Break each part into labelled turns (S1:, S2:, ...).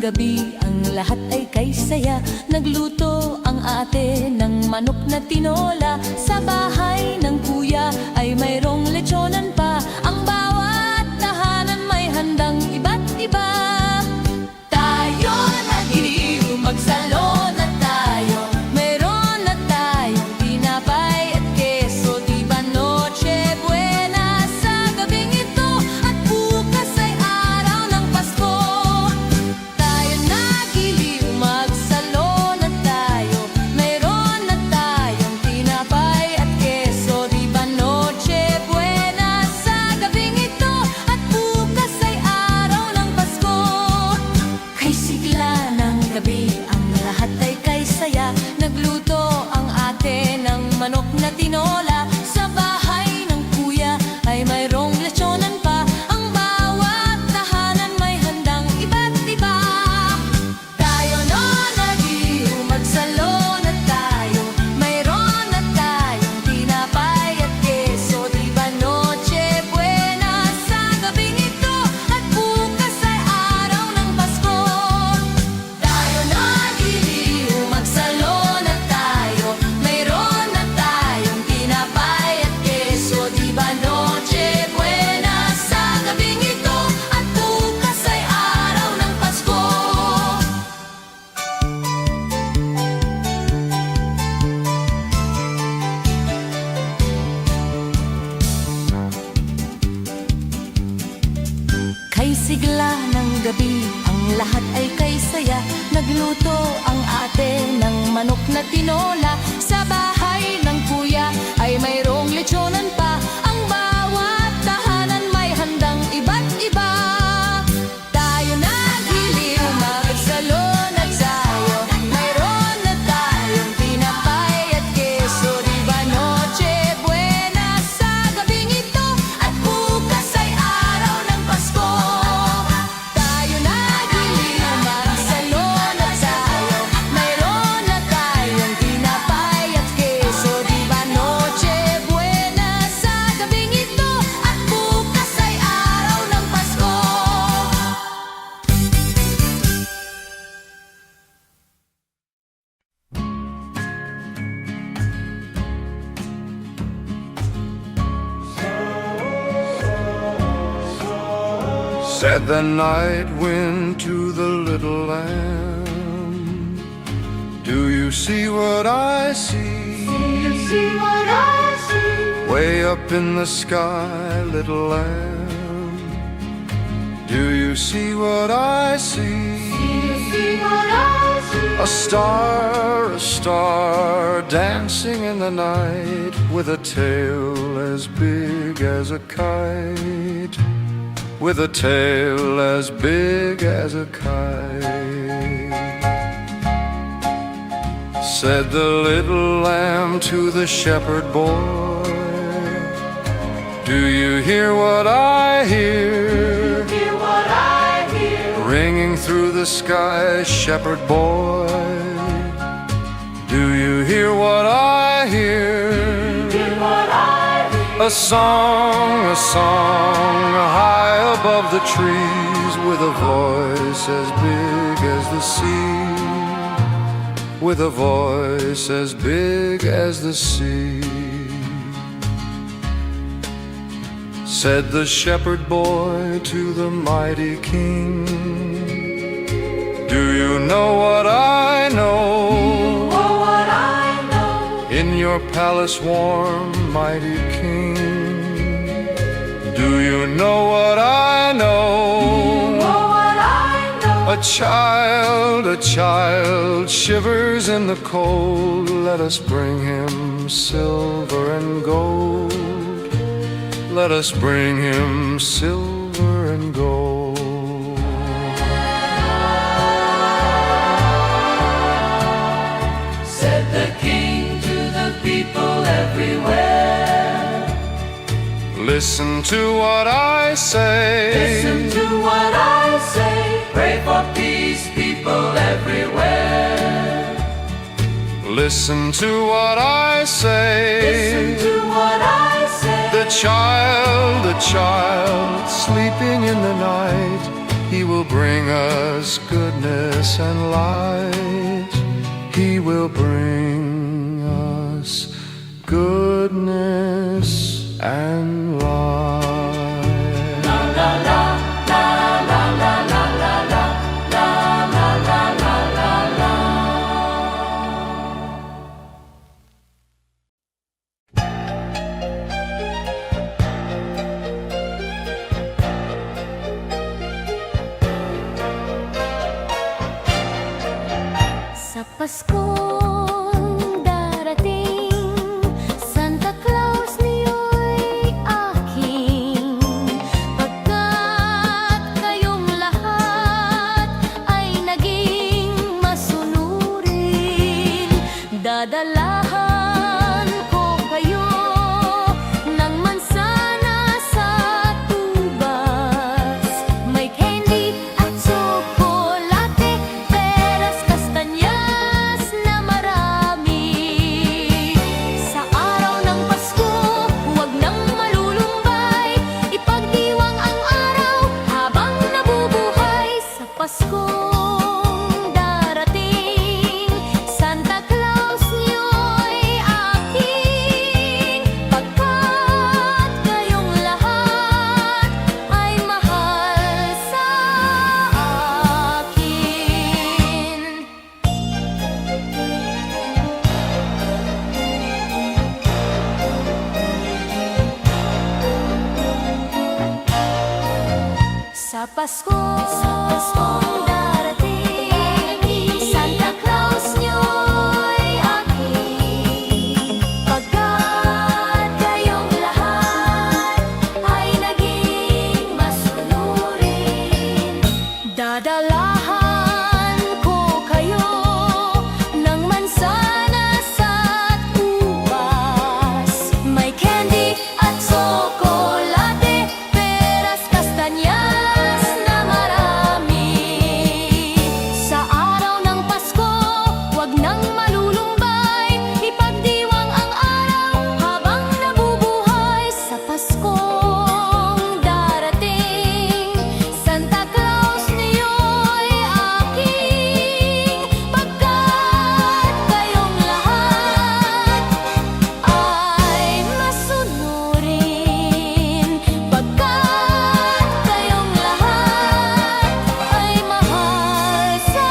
S1: gabi, ang lahat ay kay saya. Nagluto ang ate ng manok na tinola. Sa bahay ng kuya ay mayroong lechonan pa. Ang bawat tahanan may handang iba't iba. Tayo nagiliw, magsalon na tayo. Mayroon na tayong tinapay at keso. Di ba Noche Buena sa gabing ito? At bukas ay araw ng Pasko. Tayo nagiliw, magsalon na tayo. Mayroon na tayong tinapay at keso. Di ba Noche Buena sa gabing ito? At bukas ay araw ng Pasko. Kay sigla ng gabi, ang lahat ay kay saya. Nagluto ang ate ng manok na tinola. Sa bahay ng kuya ay mayroong lechonan pa. Ang bawat tahanan may handang iba't iba. Tayo no nagiliw, magsalon na tayo. Mayroon na tayong tinapay at keso. Di ba Noche Buena sa gabing ito? At bukas ay araw ng Pasko. Tayo nagiliw, magsalon na tayo. Mayroon na tayong tinapay at keso. Di ba Noche Buena sa gabing ito? At bukas ay araw ng Pasko. Kay sigla ng gabi, ang lahat ay kay saya. Nagluto ang ate ng manok na tinola. Sa bahay ng kuya ay mayroong lechonan pa. Ang bawat tahanan may handang iba't iba. Tayo nagiliw, magsalon at tayo. Mayroon na tayong tinapay at keso. Di ba Noche Buena sa gabing ito? At bukas ay araw ng Pasko. Tayo nagiliw, magsalon at tayo. Mayroon na tayong tinapay at keso. Di ba Noche Buena sa gabing ito? At bukas ay araw ng Pasko.
S2: Said the night wind to the little lamb, do you see what I see? Way up in the sky, little lamb, do you see what I see? A star dancing in the night, with a tail as big as a kite, with a tail as big as a kite. Said the little lamb to the shepherd boy, do you hear what I hear? Ringing through the sky, shepherd boy, do you hear what I hear? A song high above the trees, with a voice as big as the sea, with a voice as big as the sea. Said the shepherd boy to the mighty king, do you know what I know? In your palace warm, mighty king, do you know what I know? A child shivers in the cold. Let us bring him silver and gold. Let us bring him silver and gold.
S3: Said the king to the people everywhere,
S2: Listen to what I say.
S3: listen to what I say. Pray for peace, people everywhere.
S2: Listen to what I say.
S3: Listen to what I say.
S2: The child sleeping in the night, He will bring us goodness and light. He will bring us goodness and light.
S1: Sa Paskong darating, Santa Claus niyo'y aking. Pagkat kayong lahat ay naging masunurin, dadalahan ko kayo ng mansana sa tubas. May candy at tsokolate, peras, kastanyas na marami. Sa araw ng Pasko, huwag nang malulumbay, ipagdiwang ang araw habang nabubuhay. Sa Paskong darating, Santa Claus niyo'y aking. Pagkat kayong lahat ay mahal sa akin. Sa Paskong darating, Santa Claus niyo'y aking. Pagkat kayong lahat ay naging masunurin, dadalahan ko kayo ng mansana sa ubas. May candy at tsokolate, peras, kastanyas na marami. Sa araw ng Pasko, huwag nang malulumbay, ipagdiwang ang araw habang nabubuhay. Sa Paskong darating, Santa Claus niyo'y aking. Pagkat kayong lahat ay masunurin, pagkat kayong lahat ay mahal sa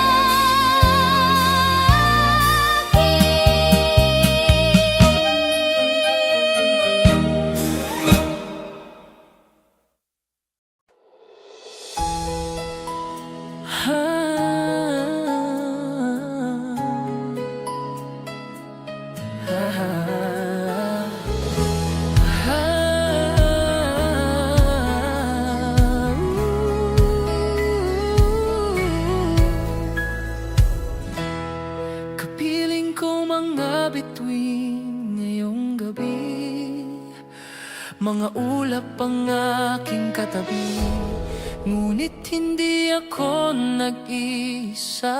S4: Kapiling ko mga bituin ngayong gabi, mga ulap ang aking katabi. Ngunit hindi ako nag-isa,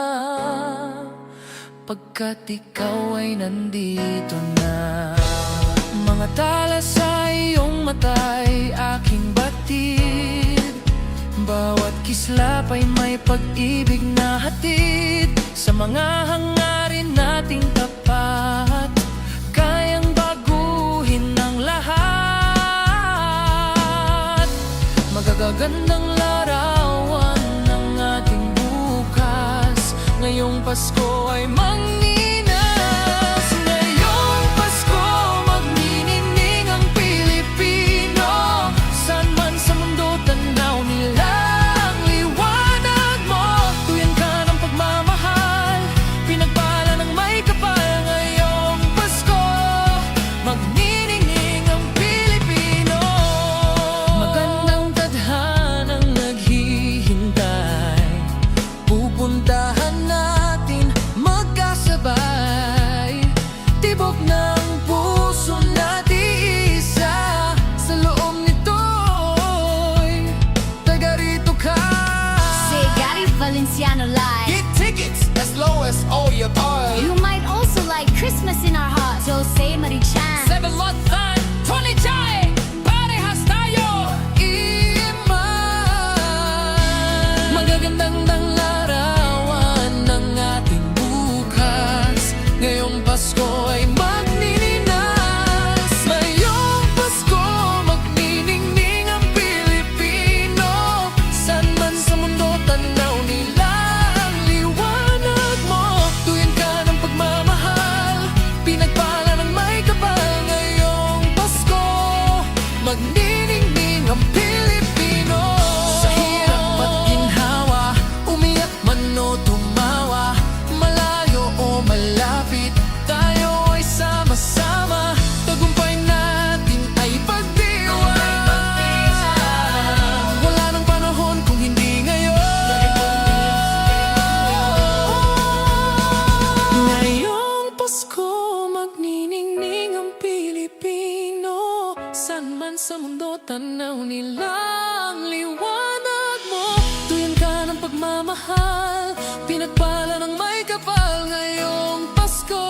S4: pagkat ikaw ay nandito na. Mga tala sa iyong mata'y aking batid, bawat kislap ay may pag-ibig na hatid. Sa mga hangarin nating tapat, kayang baguhin ang lahat. Magagandang larawan ng ating bukas, ngayong Pasko ay manginas. Ngayong Pasko magninining ang Pilipino, saan man sa mundo tanaw nila ang liwanag mo. Tuyan ka ng pagmamahal, pinagpala ng may kapal. Ngayong Pasko magniningning ang Pilipino. Magandang tadhanang naghihintay, pupuntahan natin magkasabay. Tibok ng puso natin isa, sa loob nito'y taga rito ka.
S1: Say Gary Valenciano live.
S4: Get tickets as low as all your buy.
S1: You might also like Christmas in our hearts. Jose Marichan.
S4: 7 months time, 20 chai, parehas tayo. Iman tanaw nila ang liwanag mo. Tuyan ka ng pagmamahal, pinagpala ng may kapal ngayong Pasko.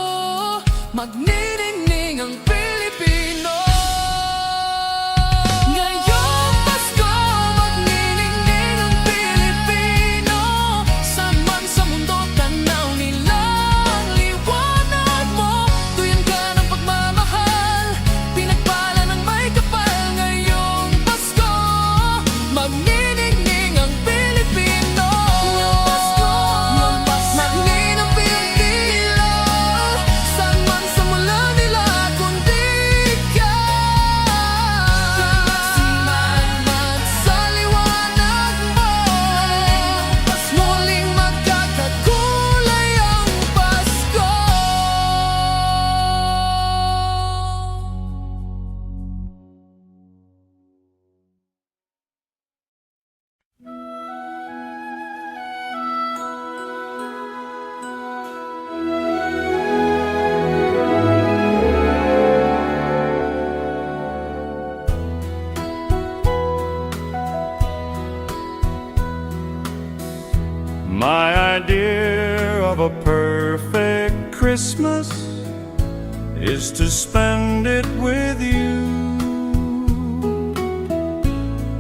S4: Magniningning ang Pilipino. Ngayong Pasko, magniningning ang Pilipino. Saan man sa mundo, tanaw nila ang liwanag mo. Tuyan ka ng pagmamahal, pinagpala ng may kapal ngayong Pasko. Magniningning ang Pilipino. Ngayong Pasko, magniningning ang Pilipino. Saan man sa mula nila kundi ka. Magsimanman sa liwanag mo. Muling magkakakulay ang Pasko.
S2: My idea of a perfect Christmas is to spend it with you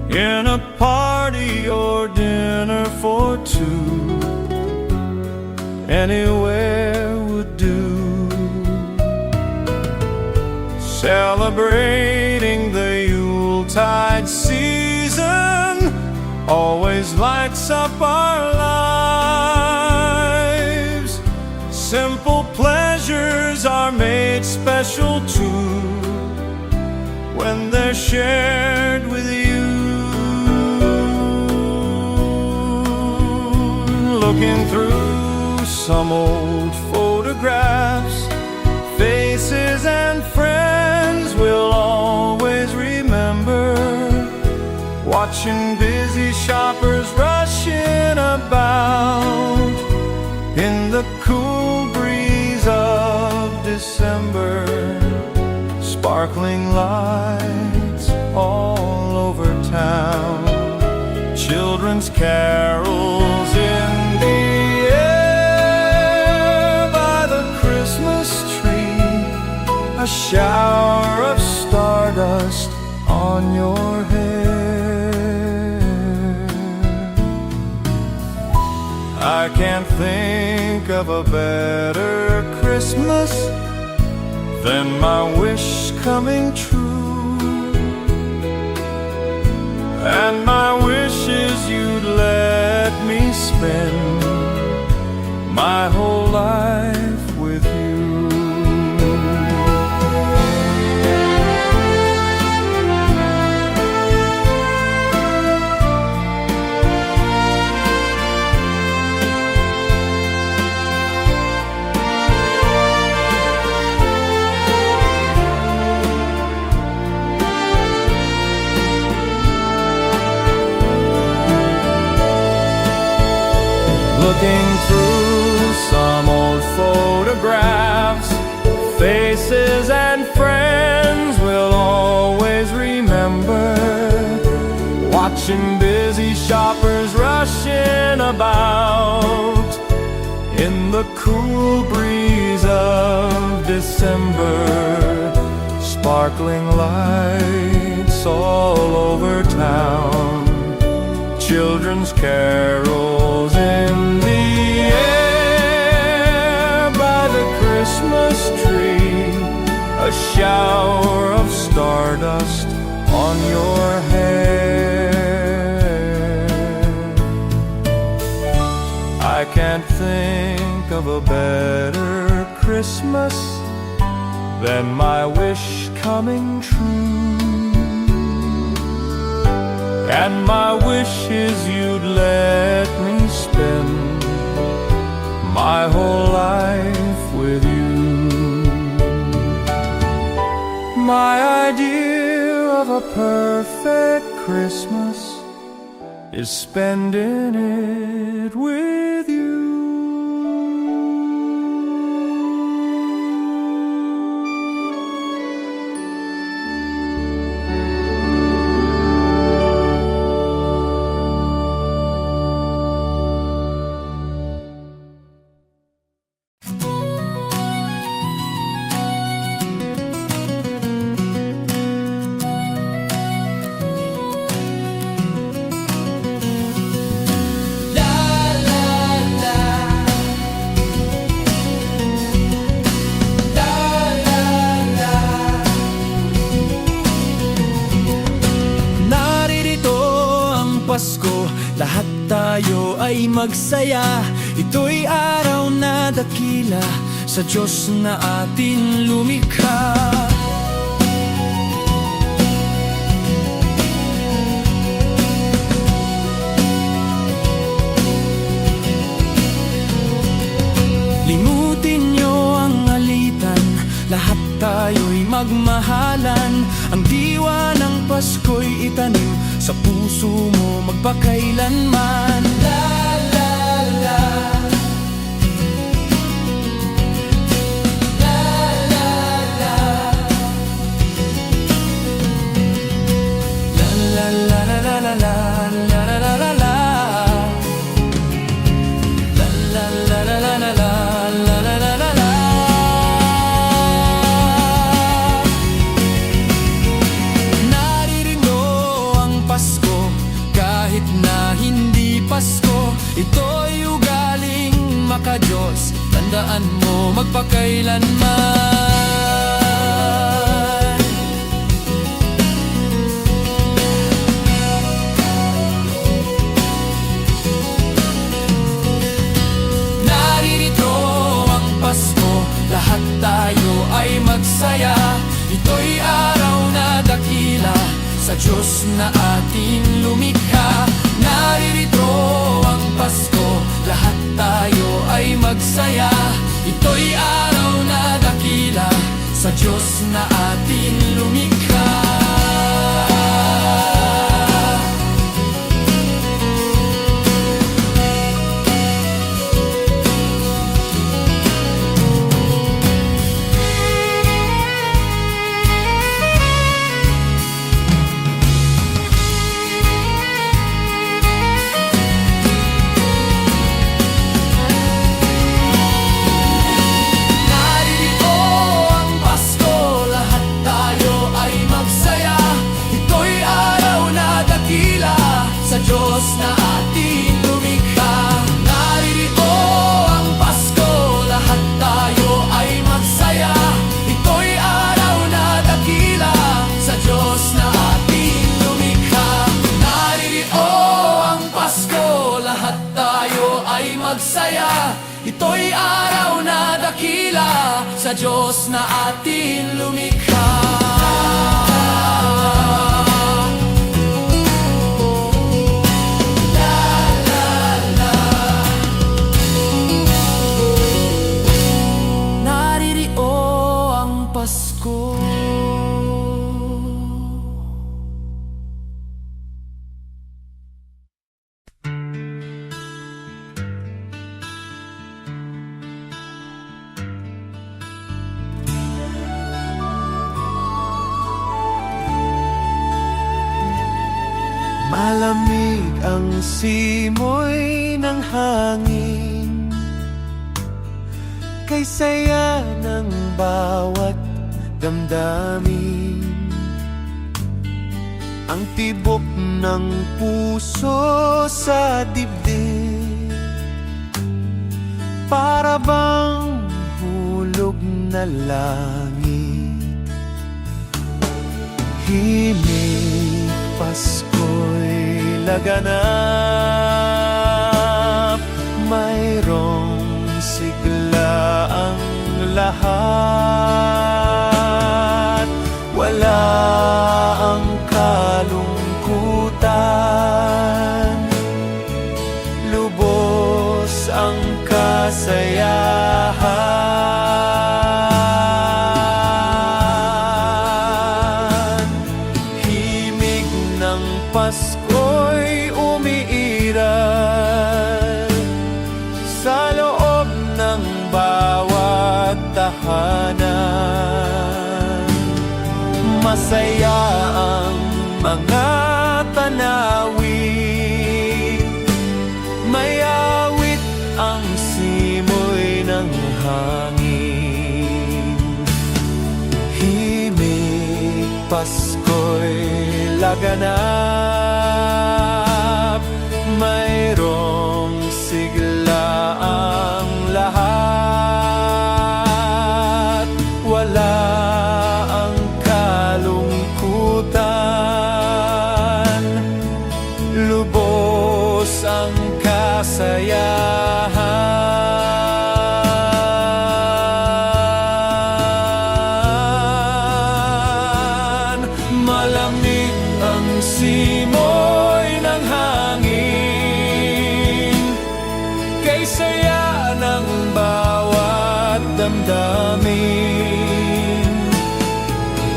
S2: in a party or dinner for two. Anywhere would do. Celebrating the Yuletide season always lights up our lives. Simple pleasures are made special too when they're shared with you. Looking through some old photographs, faces and friends we'll always remember. Watching busy shoppers rushing about in the cool breeze of December. Sparkling lights all over town, children's carols in the air by the Christmas tree, a shower of stardust on your hair. I can't think of a better Christmas than my wish coming true. And my wish is you'd let me spend my whole life with you. Looking through some old photographs, faces and friends we'll always remember. Watching busy shoppers rushing about in the cool breeze of December. Sparkling lights all over town, children's carols in the air by the Christmas tree, a shower of stardust on your hair. I can't think of a better Christmas than my wish coming true. And my wish is you'd let me spend my whole life with you. My idea of a perfect Christmas is spending it with you.
S4: lahat tayo ay magsaya. Ito'y araw na dakila sa Diyos na atin lumikha. Limutin niyo ang alitan, lahat tayo'y magmahalan. Ang diwa ng Pasko'y itanim sa puso mo magpakailanman. La la la, la la la, la la la la la la la. Ito'y ugaling maka-Diyos, tandaan mo magpakailanman. Naririto ang Pasko, lahat tayo ay magsaya. Ito'y araw na dakila sa Diyos na ating lumikha. Naririto ang Pasko, lahat tayo ay magsaya. Ito'y araw na dakila sa Diyos na ating lumikha. Diyos na ating lumikha. Naririto ang Pasko, lahat tayo ay magsaya. Ito'y araw na dakila sa Diyos na ating lumikha. Naririto ang Pasko, lahat tayo ay magsaya. Ito'y araw na dakila sa Diyos na ating lumikha.
S5: Malamig ang simoy ng hangin, kay saya ng bawat damdamin. Ang tibok ng puso sa dibdib, para bang hulog na langit. Himig Pasko'y laganap, mayroong sigla ang lahat. Wala ang kalungkutan, lubos ang kasayahan. Himig ng Pasko'y umiiral sa loob ng bawat tahanan. Masaya ang mga tanawin, may awit ang simoy ng hangin. Himig Pasko'y laganap, mayroong sigla ang lahat. Wala ang kalungkutan, lubos kasiyahan. Malamig ang simoy ng hangin, kay saya ng bawat damdamin.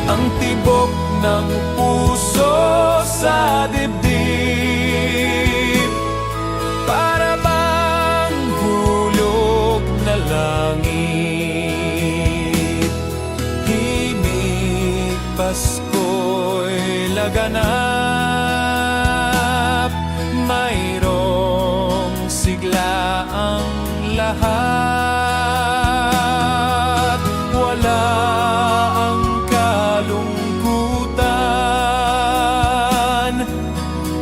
S5: Ang tibok ng puso sa dibdib, para bang hulog na langit. Himig Pasko'y laganap, mayroong sigla ang lahat. Wala ang kalungkutan,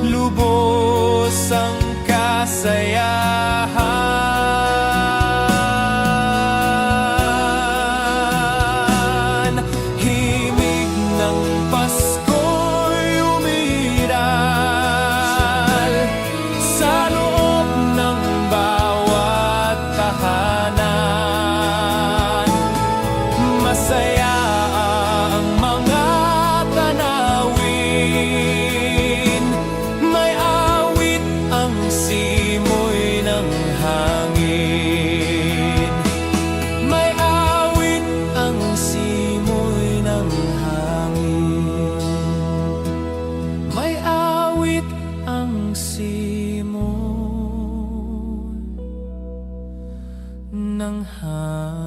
S5: lubos ang kasayahan. Himig ng Pasko'y umiral sa loob ng bawat tahanan. Masaya ang mga tanawin, may awit ang simoy ng hangin. May awit ang simoy ng hangin. May awit ang simoy ng hangin.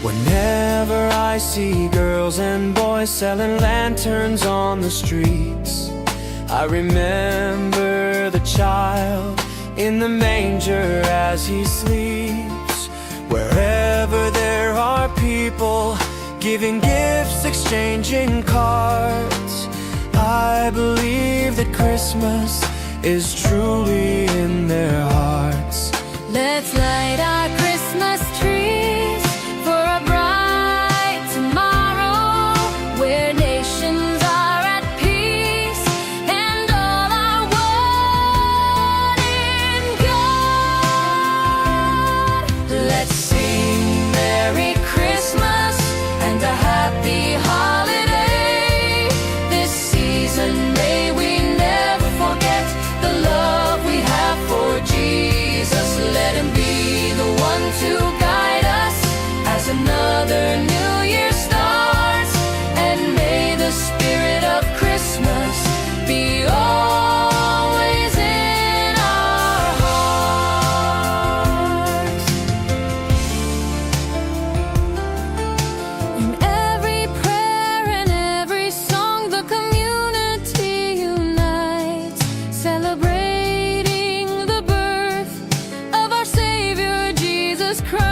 S5: Whenever I see girls and boys selling lanterns on the streets, I remember the child in the manger as he sleeps. Wherever there are people giving gifts, exchanging cards, I believe that Christmas is truly in their hearts.
S1: Let's light our Christmas trees for a bright tomorrow, where nations are at peace and all are one in God. Let's sing Merry Christmas and a happy holiday. This season may we never forget the love we have for Jesus. Let him be the one to guide us as another new year starts, and may the spirit of Christmas be always in our hearts. In every prayer and every song, the community unites, celebrating the birth of our Savior Jesus Christ.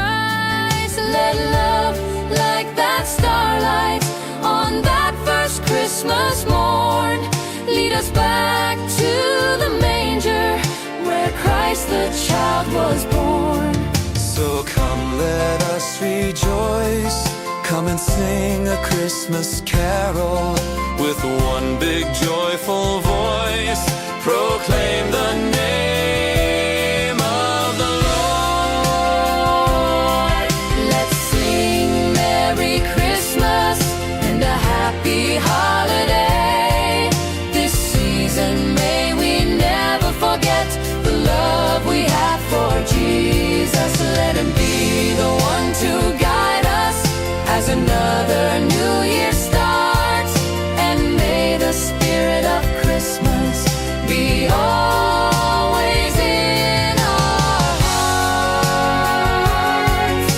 S1: Let love, like that starlight on that first Christmas morn, lead us back to the manger where Christ the child was born.
S5: So come, let us rejoice. Come and sing a Christmas carol with one big joyful voice. Proclaim the name of the Lord.
S1: Let's sing Merry Christmas and a happy holiday. This season may we never forget the love we have for Jesus. Let him be the one to guide us as another new year starts, and may the spirit of Christmas be always in our hearts.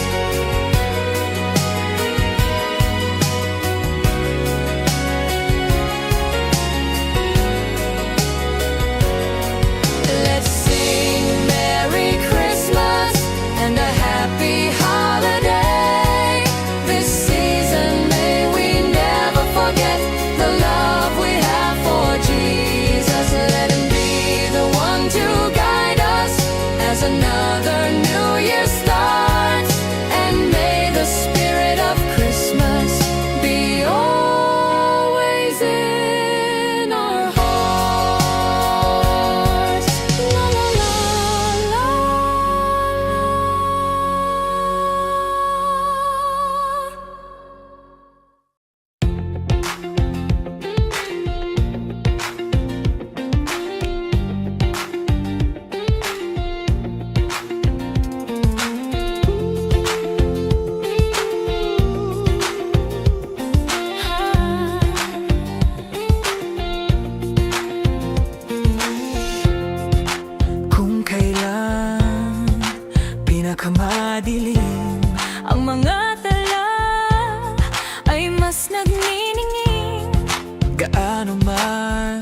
S1: as another new year starts. And may the spirit of Christmas be always in our hearts. La la la la
S5: Kung kailan pinakamadilim,
S1: ang mga tala ay mas nagniningning.
S5: gaano man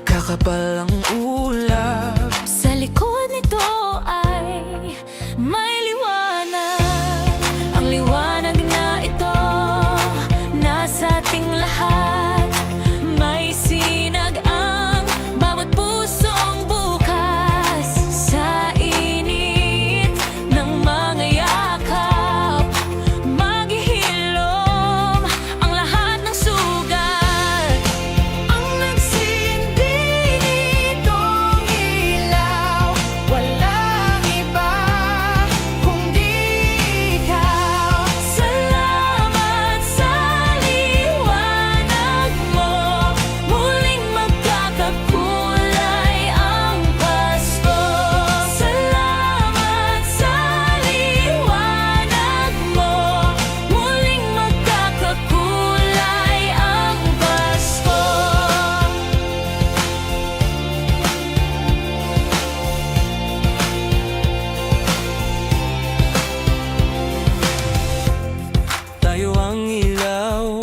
S5: kakapal ang ulap,
S1: Sa likod nito ay may liwanag. Ang liwanag na ito nasa ating lahat. May sinag ang bawat pusong bukas. Sa init ng mga yakap, maghihilom ang lahat ng sugat. Ang nagsindi nitong ilaw, walang iba kundi ikaw. Salamat sa liwanag mo, muling magkakakulay ang Pasko. Salamat sa liwanag mo, muling magkakakulay ang Pasko.
S5: tayo ang ilaw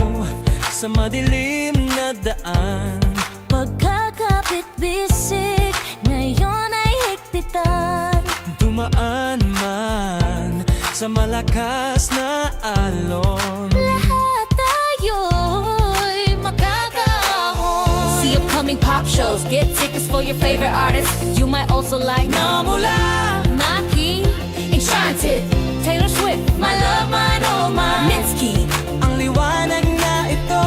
S5: sa madilim na daan.
S1: Pagkakapit-bisig, ngayon ay higpitan.
S5: Dumaan man sa malakas na alon,
S1: Lahat tayo'y makakaahon. See upcoming pop shows, get tickets for your favorite artists. You might also like
S5: namula
S1: Naki, Enchanted, Taylor Swift, My Love, Mine, Oh Mine, Mitski.
S5: ang liwanag na ito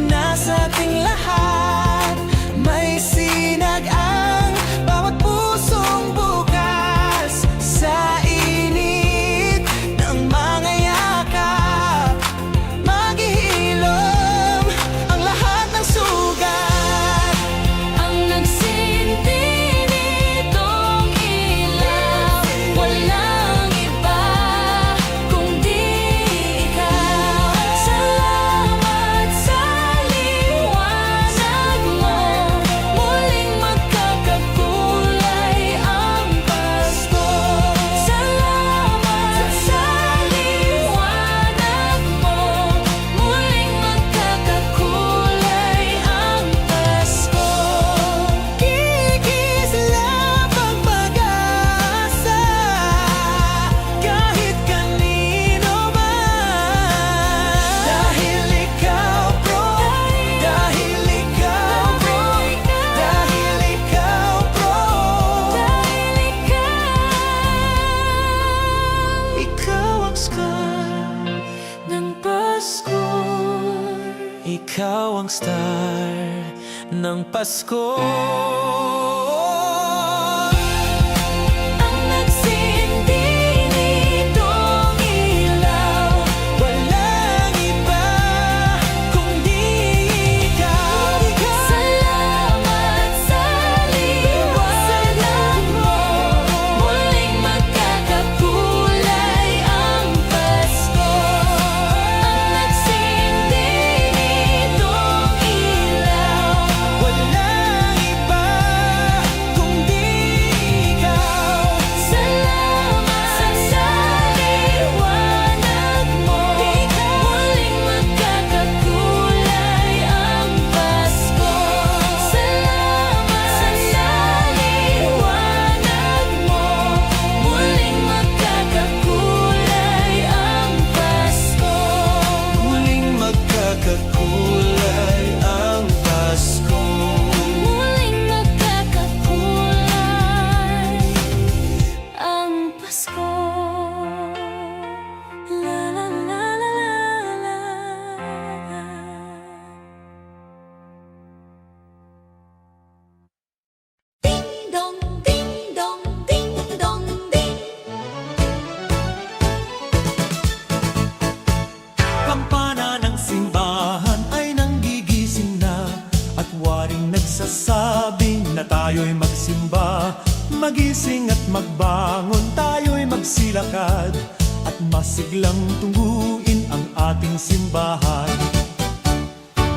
S5: nasa ating lahat. May sinag ang bawat pusong bukas. Sa init ng mga yakap, maghihilom ang lahat ng sugat.
S1: Ang nagsindi nitong ilaw, walang iba kundi ikaw. Salamat sa liwanag mo, muling magkakakulay ang Pasko. Salamat sa liwanag mo, muling magkakakulay ang Pasko.
S5: Kikislap ang pag-asa kahit kanino man. Dahil ikaw, bro. Dahil ikaw, bro. Dahil ikaw, bro. Ikaw ang star
S1: ng Pasko.
S5: Ikaw ang star ng Pasko.
S1: Ang nagsindi nitong ilaw,
S5: Walang iba kundi ikaw.
S1: salamat sa liwanag mo, muling magkakakulay ang Pasko. Ang nagsindi nitong ilaw,
S5: Walang iba Magising at magbangon, tayo'y magsilakad at masiglang tungguin ang ating simbahan.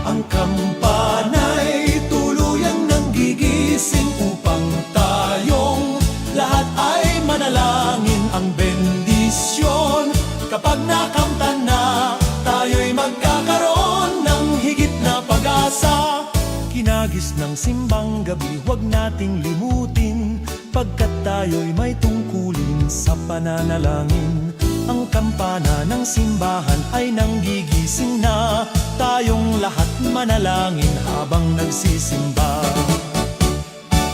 S5: Ang kampana'y tuluyang nanggigising upang tayong lahat ay manalangin. Ang bendisyon kapag nakamtan na, tayo'y magkakaroon ng higit na pag-asa. Kinagis ng simbang gabi, huwag nating limutin, pagkat tayo'y may tungkulin sa pananalangin. Ang kampana ng simbahan ay nanggigising na, tayong lahat manalangin habang nagsisimba.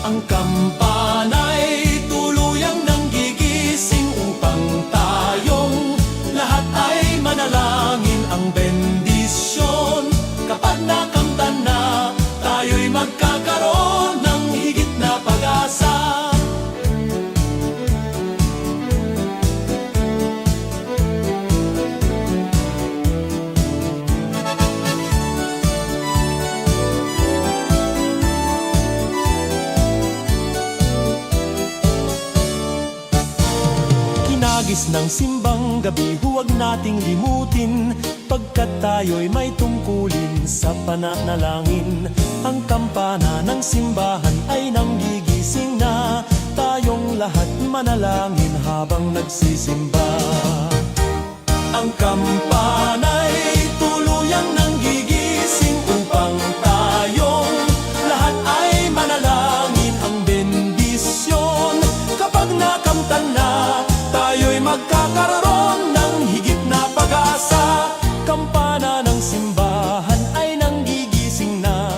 S5: Ang kampana'y tuluyang nanggigising upang tayong lahat ay manalangin. Ang bendisyon kapag nakamtan na, tayo'y magkakaroon ng higit na pag-asa. Kinagis ng simbang gabi, huwag nating limutin, pagkat tayo'y may tungkulin sa pananalangin. Ang kampana ng simbahan ay nanggigising na, tayong lahat manalangin habang nagsisimba. Ang kampana'y tuluyang nanggigising upang tayong lahat ay manalangin. Ang bendisyon kapag nakamtan na, tayo'y magkakaroon ng higit na pag-asa. Kampana ng simbahan ay nanggigising na,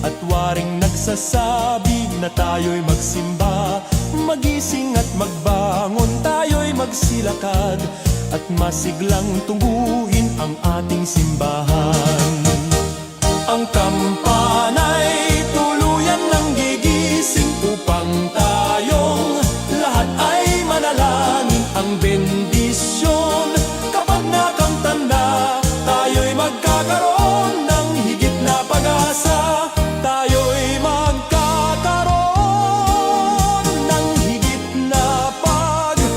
S5: at waring nagsasabi na tayo'y magsimba. Magising at magbangon, tayo'y magsilakad at masiglang tungguin ang ating simbahan. Ang kampana'y tuluyan nanggigising upang tayong lahat ay manalangin. Ang bendisyon kapag nakamtan na, tayo'y magkakaroon ng higit na pag-asa. Tayo'y magkakaroon ng higit na pag-asa.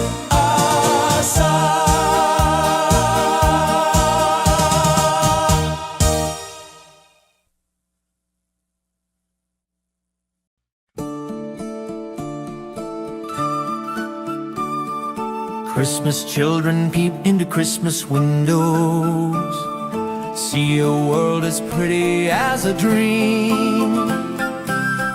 S5: Christmas children peep into Christmas windows, see a world as pretty as a dream.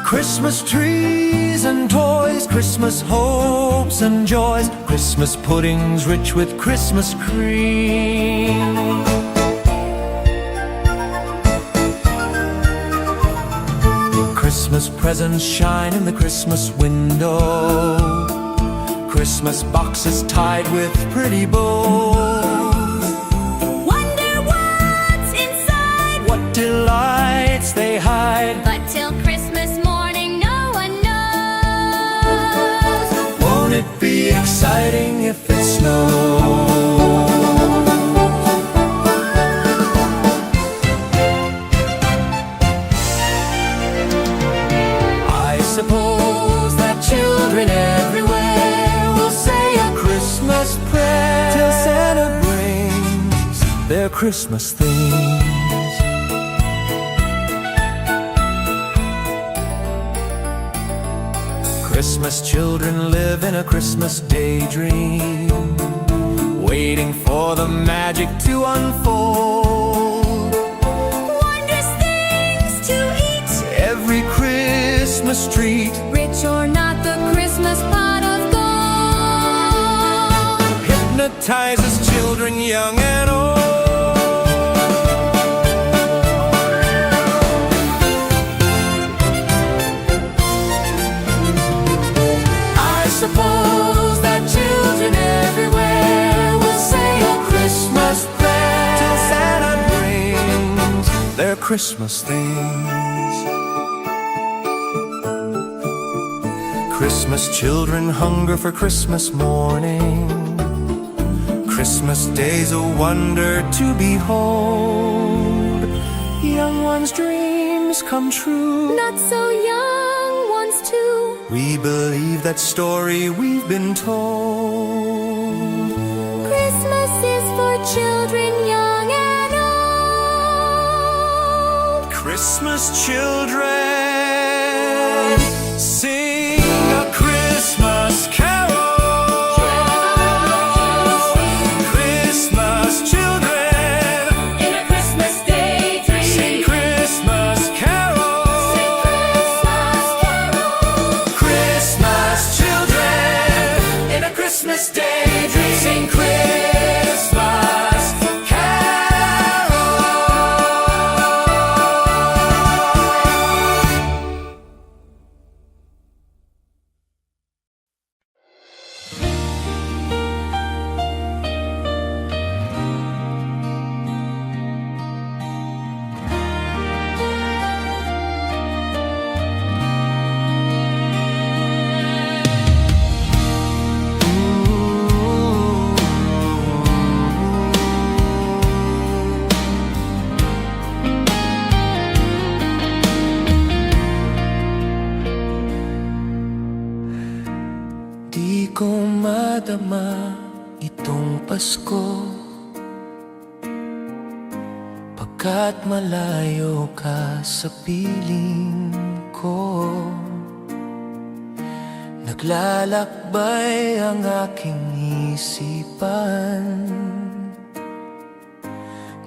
S5: Christmas trees and toys, Christmas hopes and joys, Christmas puddings rich with Christmas cream. Christmas presents shine in the Christmas window, Christmas boxes tied with pretty bows.
S6: Wonder what's inside,
S5: What delights they hide.
S6: but till Christmas morning no one knows.
S5: Won't it be exciting if it snows? I suppose that children everywhere will say a Christmas prayer till Santa brings their Christmas things. Christmas children live in a Christmas daydream, waiting for the magic to unfold.
S6: Wondrous things to eat,
S5: Every Christmas treat
S6: rich or not, the Christmas pot of gold.
S5: hypnotizes children young and old. I suppose that children everywhere will say a Christmas prayer till Santa brings their Christmas things. Christmas children hunger for Christmas morning. Christmas day's a wonder to behold. Young ones' dreams come true,
S6: Not so young ones too,
S5: We believe that story we've been told.
S6: Christmas is for children young and old.
S5: Christmas children, sing a Christmas carol. Christmas children,
S3: In a Christmas daydream.
S5: sing Christmas carols.
S3: Sing Christmas carols.
S5: Christmas children,
S3: In a Christmas daydream.
S5: sing Christmas carols. Di ko madama itong Pasko, pagkat malayo ka sa piling ko. Naglalakbay ang aking isipan,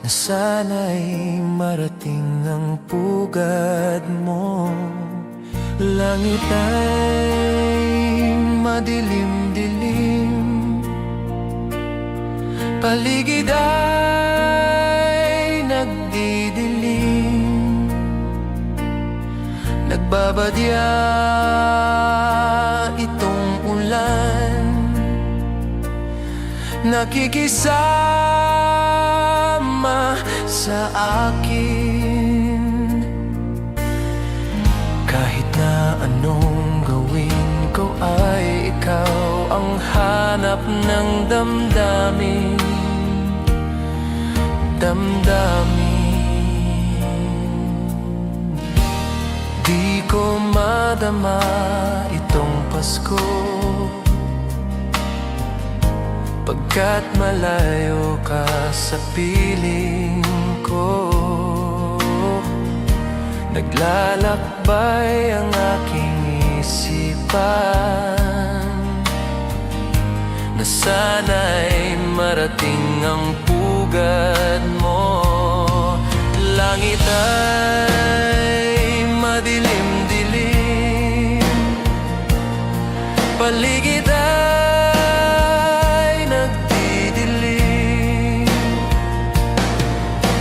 S5: na sana'y marating ang pugad mo. Langit ay madilim-dilim, paligid ay nagdidilim, nagbabadya itong ulan, nakikisama sa akin. Kahit na anong gawin ko ay ikaw ang hanap ng damdamin. Di ko madama itong Pasko, pagkat malayo ka sa piling ko. Naglalakbay ang aking isipan, na sana'y marating ang pugad mo. Langit ay madilim-dilim, paligid ay nagdidilim,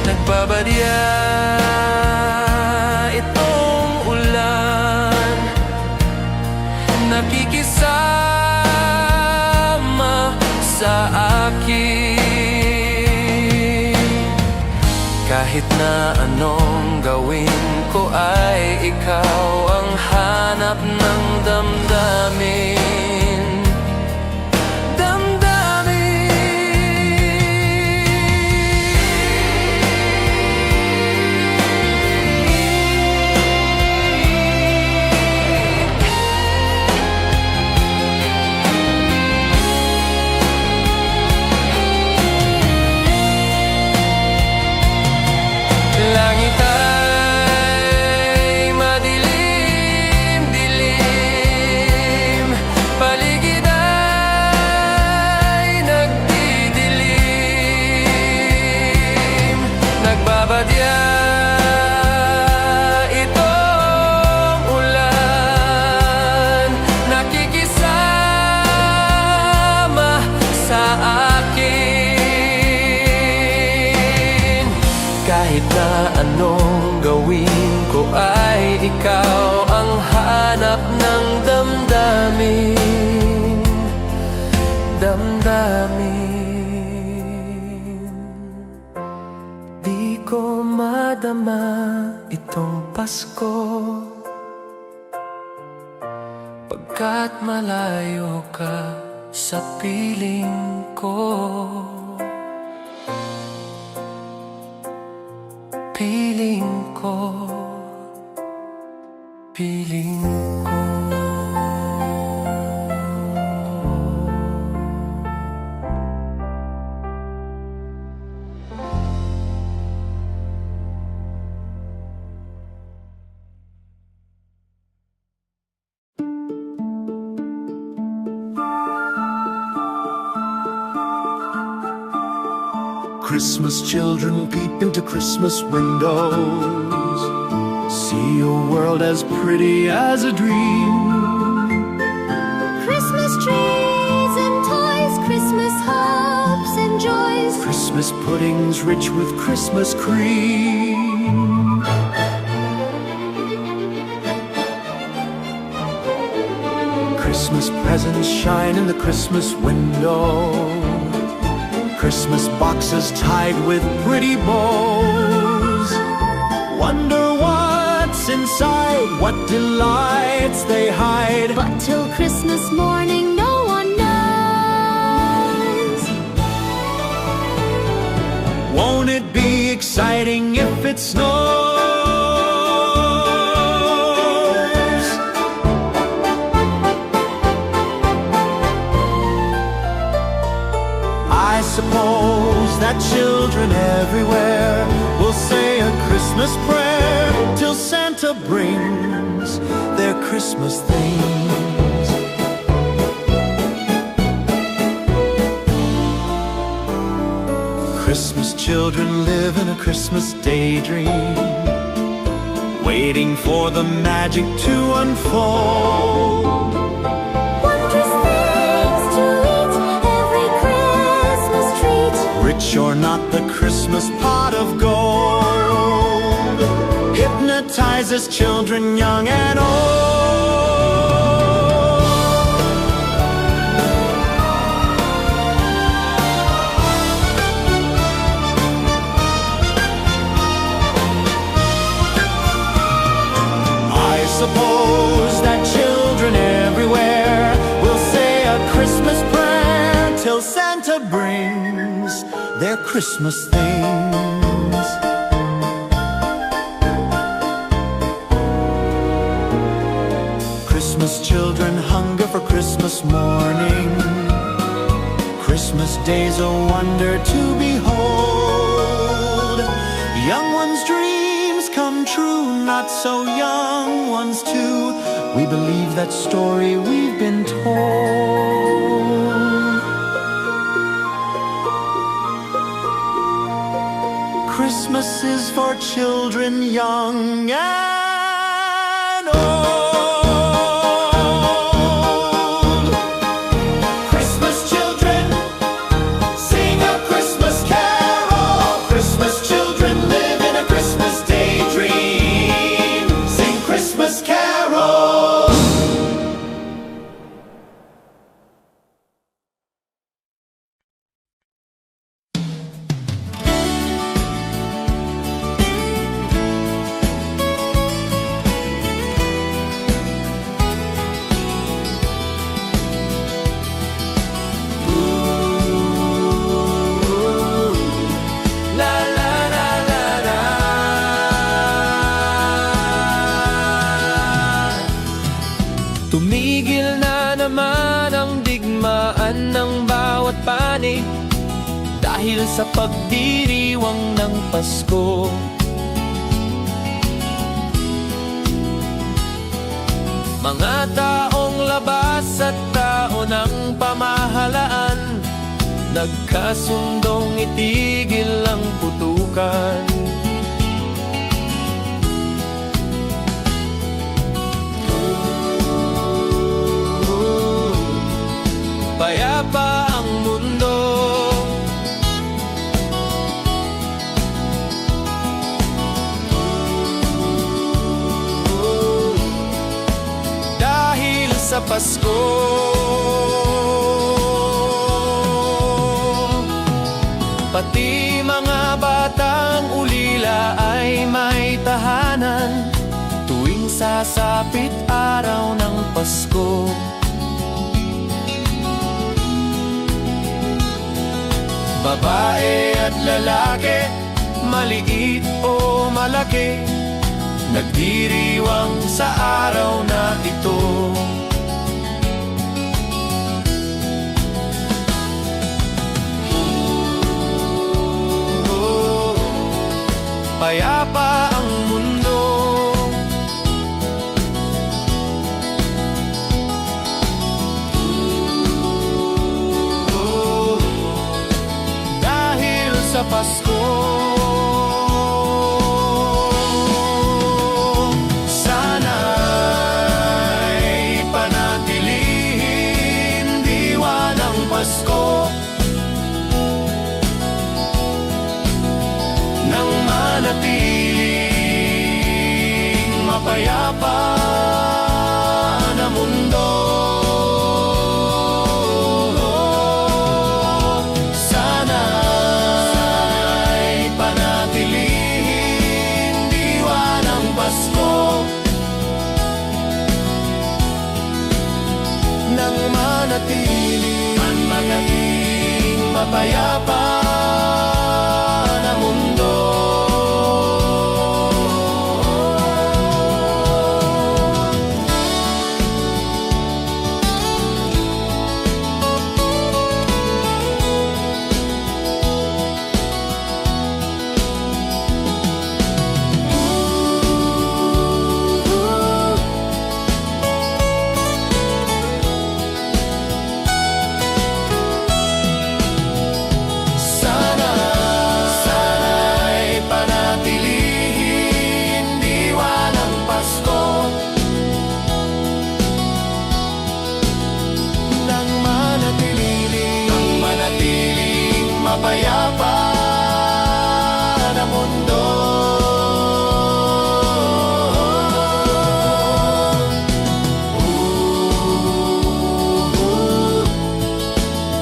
S5: nagbabadya itong ulan, nakikisama sa akin. Kahit na anong gawin ko ay ikaw ang hanap ng damdamin. Langit ay madilim-dilim, paligid ay nagdidilim, nagbabadya itong ulan, nakikisama sa akin. Kahit na anong gawin ko ay ikaw ang hanap ng damdamin. Di ko madama itong Pasko, pagkat malayo ka sa piling ko. Piling ko, piling ko. Christmas children peep into Christmas windows, see a world as pretty as a dream.
S6: Christmas trees and toys, Christmas hopes and joys.
S5: Christmas puddings rich with Christmas cream. Christmas presents shine in the Christmas window, Christmas boxes tied with pretty bows. Wonder what's inside, what delights they hide.
S6: But till Christmas morning, no one knows.
S5: Won't it be exciting if it snows? I suppose that children everywhere will say a Christmas prayer till Santa brings their Christmas things. Christmas children live in a Christmas daydream, waiting for the magic to unfold.
S6: Wondrous things to eat, every Christmas treat.
S5: Rich or not, the Christmas pot of gold hypnotizes children young and old. I suppose that children everywhere will say a Christmas prayer till Santa brings their Christmas things. Christmas children hunger for Christmas morning, Christmas day's a wonder to behold. Young ones' dreams come true, not so young ones too. We believe that story we've been told. Christmas is for children young and old. Christmas children sing a Christmas carol. Christmas children live in a Christmas daydream. Sing Christmas carols.
S4: Tumigil na naman ang digmaan ng bawat panig dahil sa pagdiriwang ng Pasko. Mga taong labas at tao ng pamahalaan nagkasundong itigil ang putukan. Payapa ang mundo, dahil sa Pasko. Pati mga batang ulila ay may tahanan tuwing sasapit araw ng Pasko. Babae at lalaki, maliit o malaki, nagdiriwang sa araw na ito. Payapa ang mundo, dahil sa
S5: Pasko. Sana'y panatilihin diwa ng Pasko nang manatiling mapayapa na mundo. Sana'y panatilihin diwa ng Pasko nang manatiling mapayapa na mundo. Sana'y panatilihin diwa ng Pasko nang manatiling mapayapa na mundo.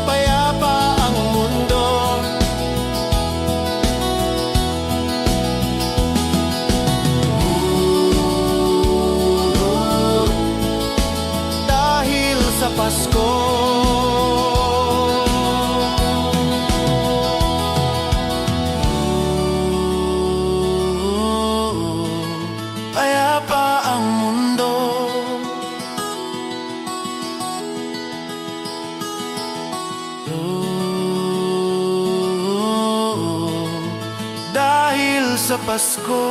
S5: Payapa ang mundo. Dahil sa Pasko. Payapa ang mundo. Dahil sa Pasko.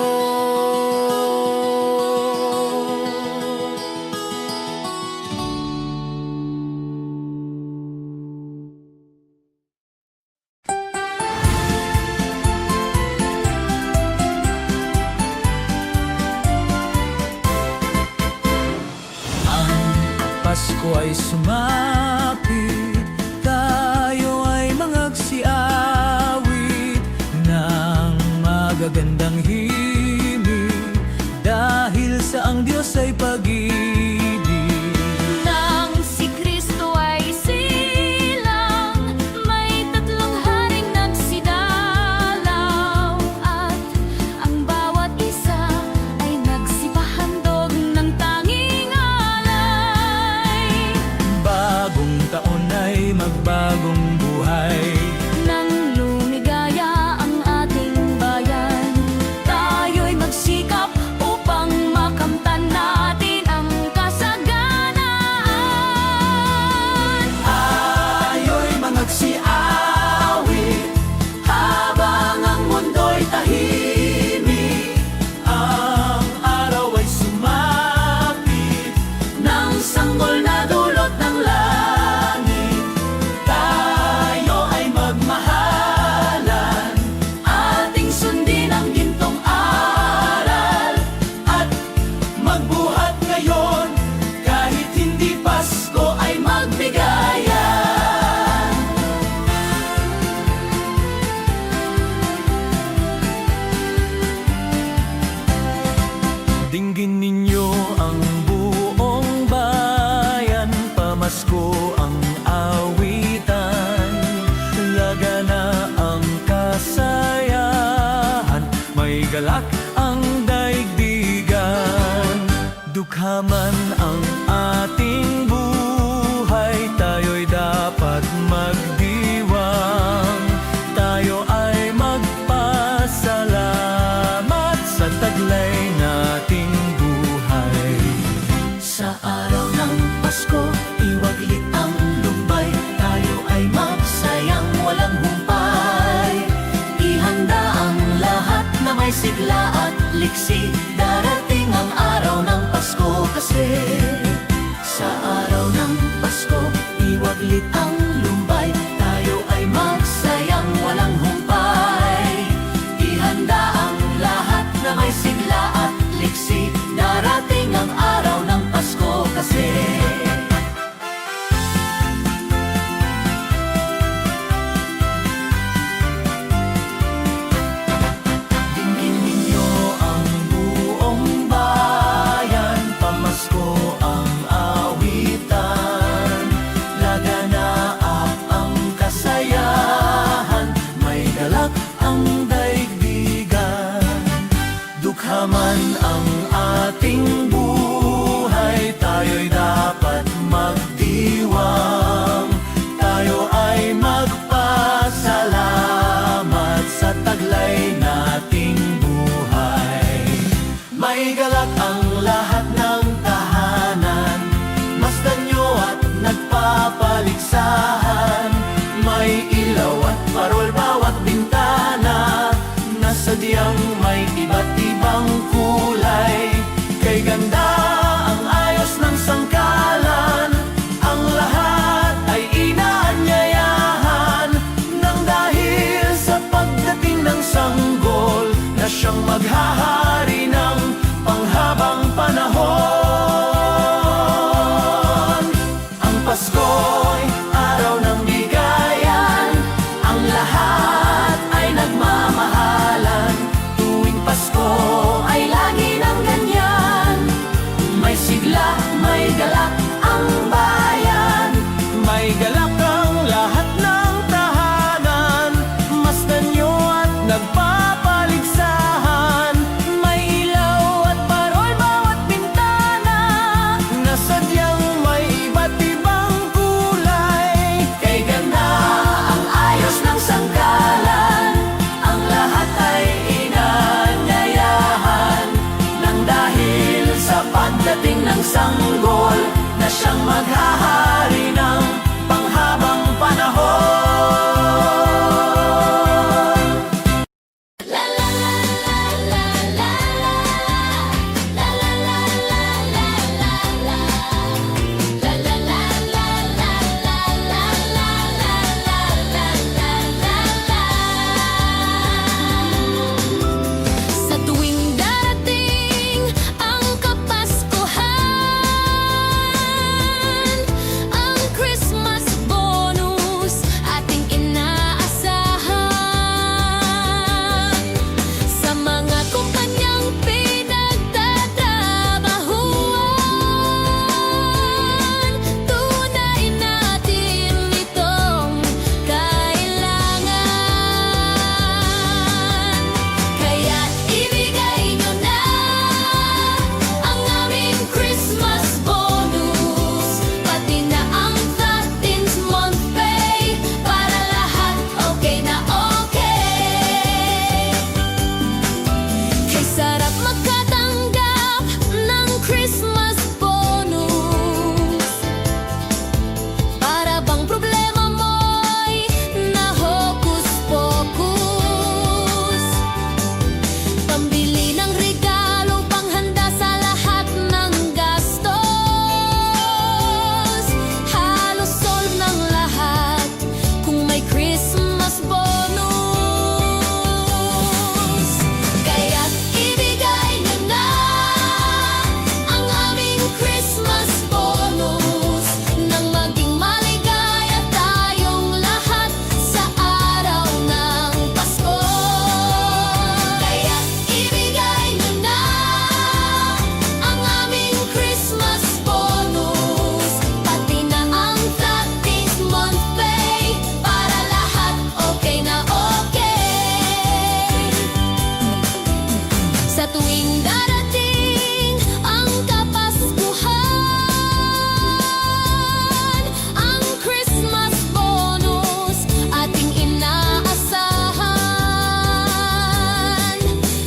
S4: Pasko ay sumapit, tayo ay mangagsiawit ng magagandang himig, dahil sa ang Diyos ay pag-ibig.
S1: Nang si Kristo ay silang, may tatlong haring nagsidalaw, at ang bawat isa ay nagsipahandog ng tanging alay.
S4: Bagong taon ay magbagong buhay,
S1: Nang lumigaya ang ating bayan, tayo'y magsikap upang makamtan natin ang kasaganaan.
S4: tayo'y mangagsiawit habang ang mundo'y tahimik. Ang araw ay sumapit ng sanggol na dulot ng langit. Tayo ay magmahalan, ating sundin ang gintong aral, at magbuhat ngayon kahit hindi Pasko ay magbigayan. Dinggin ninyo ang buong bayan, pamasko ang awitan, lagana ang kasayahan, may galak ang daigdigan. Dukha man ang ating buhay, tayo'y dapat magdiwang. Tayo ay magpasalamat sa taglay nating buhay. Sa araw ng Pasko, iwaglit ang lumbay, tayo ay magsayang walang humpay. Ihanda ang lahat na may sigla at liksi, darating ang araw ng Pasko kasi. Sa araw ng Pasko, iwaglit ang lumbay, tayo ay magsayang walang humpay.
S3: ng sanggol na siyang maghahari ng panghabang panahon.
S6: Sa tuwing darating ang Kapaskuhan, ang Christmas bonus ating inaasahan. Sa mga kumpanyang pinagtatrabahuan, tunay natin itong kailangan. Kaya't ibigay nyo na ang aming Christmas bonus, pati na ang 13th month pay, para lahat okay na okay. Kay sarap magkatanggap ng Christmas bonus, para bang problema mo'y nahokus-pokus. Pambili ng regalo, panghanda sa lahat ng gastos, halos solve ng lahat kung may Christmas bonus. Kaya't ibigay nyo na ang aming Christmas bonus, nang maging maligaya tayong lahat sa araw ng Pasko. Kaya't ibigay nyo na ang aming Christmas bonus, pati na ang 13th month pay, para lahat okay na okay. Sa tuwing darating ang Kapaskuhan, ang Christmas bonus ating inaasahan.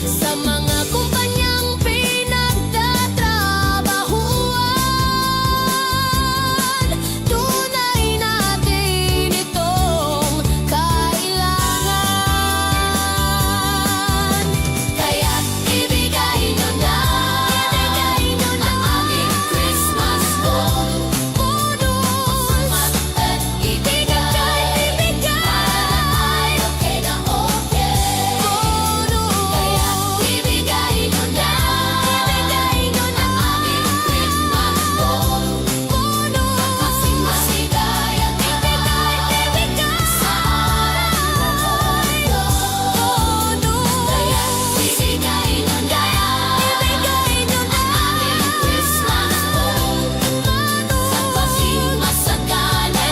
S6: Sa mga kumpanyang pinagtatrabahuan, tunay natin itong kailangan. Kaya't ibigay nyo na ang aming Christmas bonus, at ibigay para ay okay na okay. Kaya't ibigay nyo na ang aming Christmas bonus, kasing masigaya tayo sa araw na ito. Kaya't ibigay nyo na ang aming Christmas bonus, sa kasing masagana,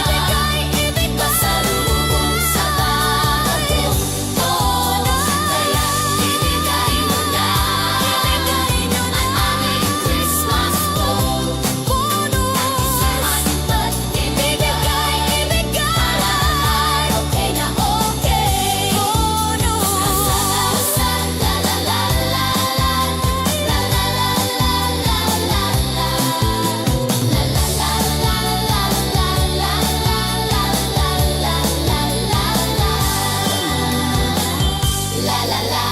S6: pasalubong sa bagong taon. Kaya't ibigay nyo na ang aming Christmas bonus, at ibigay para ay okay na okay. La la la la la la la la.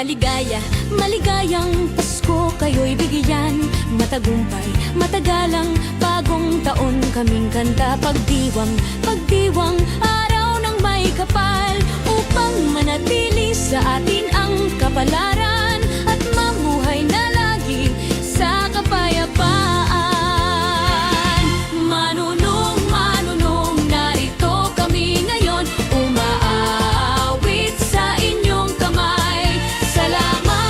S6: Maligaya, maligayang Pasko kayo'y bigyan. Matagumpay, matagalang bagong taon kaming kanta. Pagdiwang, pagdiwang, araw ng may kapal, upang manatili sa atin ang kapalaran, at mamuhay na lagi sa kapayapaan. Manunong, manunong, narito kami ngayon, umaawit sa inyong kamay. Salamat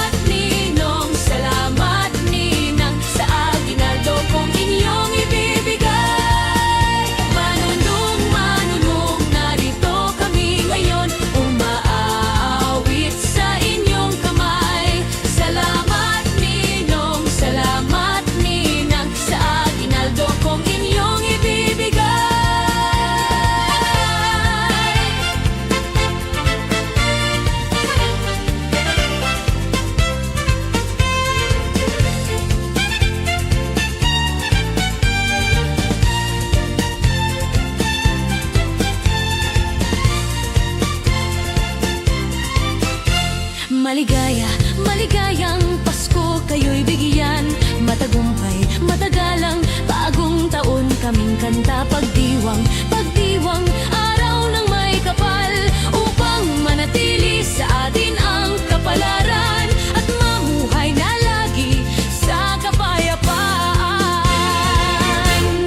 S1: Maligaya, maligayang Pasko kayo'y bigyan. Matagumpay, matagalang bagong taon kaming kanta. Pagdiwang, pagdiwang, araw ng may kapal, upang manatili sa atin ang kapalaran at mamuhay na lagi sa kapayapaan.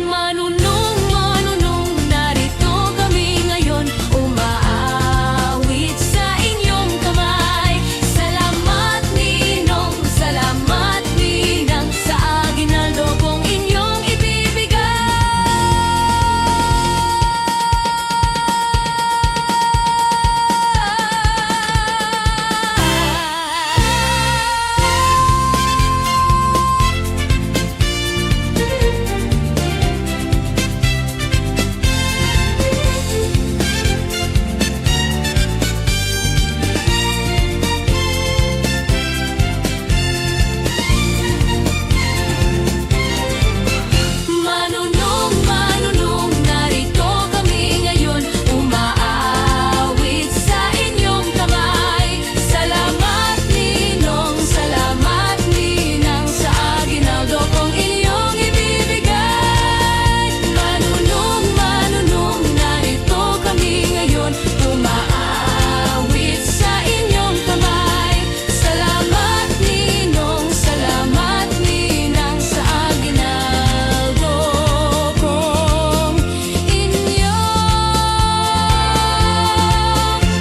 S1: Manunong, manunong, narito kami ngayon, umaawit sa inyong kamay. Salamat ninong, salamat ninang, sa aginaldo kong inyong Manunong, manunong, narito kami ngayon, umaawit sa inyong kamay. Salamat ninong, salamat ninang, sa aginaldo kong inyong ibibigay. Manunong, manunong, narito kami ngayon, umaawit sa inyong kamay. Salamat ninong, salamat ninang, sa aginaldo kong inyong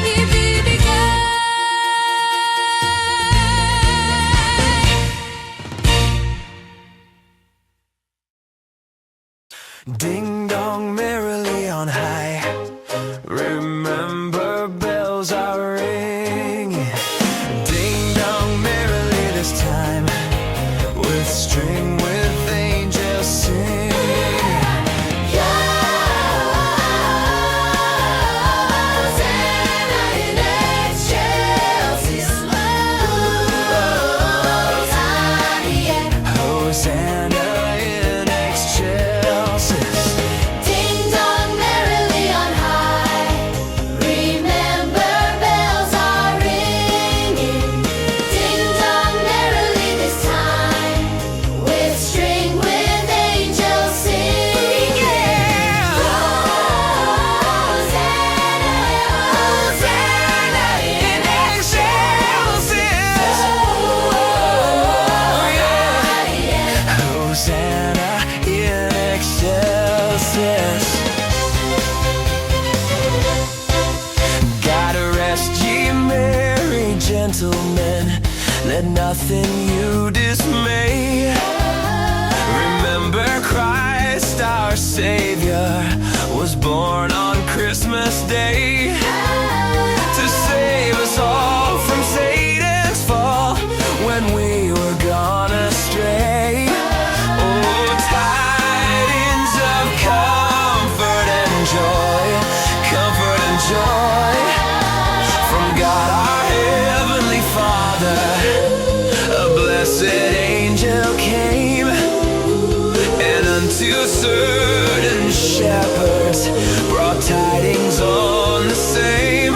S1: ibibigay.
S5: Ding dong merrily on high. Remember, bells are ringing. Ding dong merrily this time, with string, with angels sing. Hosanna in excelsis.
S6: Ding dong merrily on high. Remember, bells are ringing. Ding dong merrily this time, with string, with angels singing. Hosanna, Hosanna in excelsis.
S5: Hosanna in excelsis. God rest ye merry gentlemen, let nothing you dismay. Remember, Christ our Savior was born on Christmas Day, to save us all from Satan's fall when we were gone astray. Oh, tidings of comfort and joy, comfort and joy, from God our Heavenly Father. A blessed angel came, and unto certain shepherds brought tidings on the same,